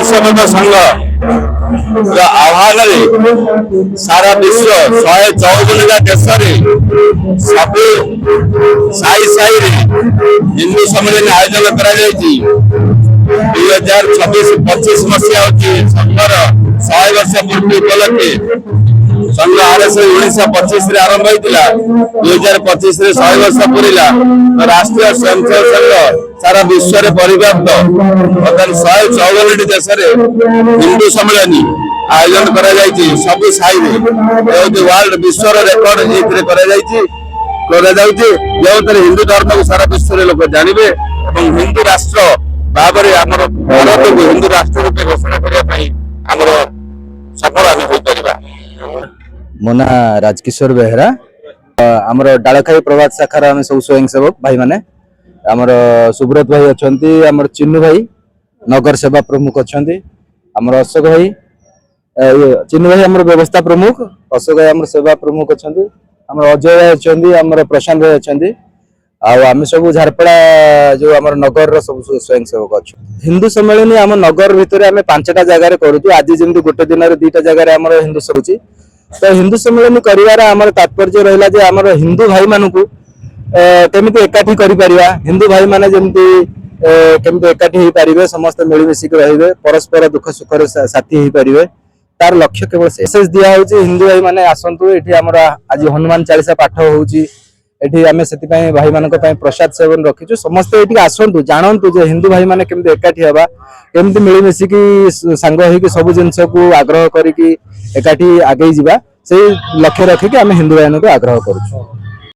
सेवक संघ आह्वान सारा विश्व 114 देश सब साई साई हिंदू सम्मेलन आयोजन कर 2026-25 मसीहा हूँ संघर 100 वर्ष पूर्ति उपलक्षे संघ आरएस 1925 आरंभ होता 2025 100 वर्ष पूरा तो राष्ट्रीय स्वयंसेवक संघ सारा विश्व में परिव्याप्त बर्तमान 114 देश हिंदू सम्मेलन आयोजन कर सब साई वर्ल्ड विश्व रेकर्ड जो हिंदू धर्म को सारा विश्व में लोग जानवे और हिंदू राष्ट्र भाव भारत को हिंदू राष्ट्र रूप घोषणा करने सफल आम हो। मो ना राजकिशोर बेहरा आमर डालखाई प्रभात शाखार आम सब स्वयंसेवक भाई माने आमर सुब्रत भाई अच्छा आमर चिन्नू भाई नगर सेवा प्रमुख अच्छा आमर अशोक भाई चिन्नू भाई आमर व्यवस्था प्रमुख अशोक भाई आमर सेवा प्रमुख अच्छा आमर अजय भाई अच्छा आमर प्रशांत भाई अच्छा आम सब झारपड़ा जो आम नगर सब स्वयंसेवक अच्छा हिंदू सम्मेलन आम नगर भितर आम 5टा जगह करूँ आज जमी गोटे दिन 2टा जगह आम हिंदू सब तो हिंदू सम्मेलन कर तात्पर्य रहा जे आम हिंदू भाई मान केमी एकाठी कर हिंदू भाई मैंने जमी केमी एकाठी हो पारे समस्त मिलमिशिक रे परस्पर दुख सुख साथी हो पारे तार लक्ष्य केवल मेसेज दिया हिंदू भाई मैंने आसतु ये आज हनुमान चालीसा पाठ होती आम से भाई मान प्रसाद सेवन रखीचु समस्ते ये आसतु जानतु जे हिंदू भाई मैंने केमी एकाठी हवा केमी मिलमिशिक सांग हो सब जिनस को आग्रह करके एकाठी आगे जावा से लक्ष्य रखिक आम हिंदू भाई को आग्रह करूँ।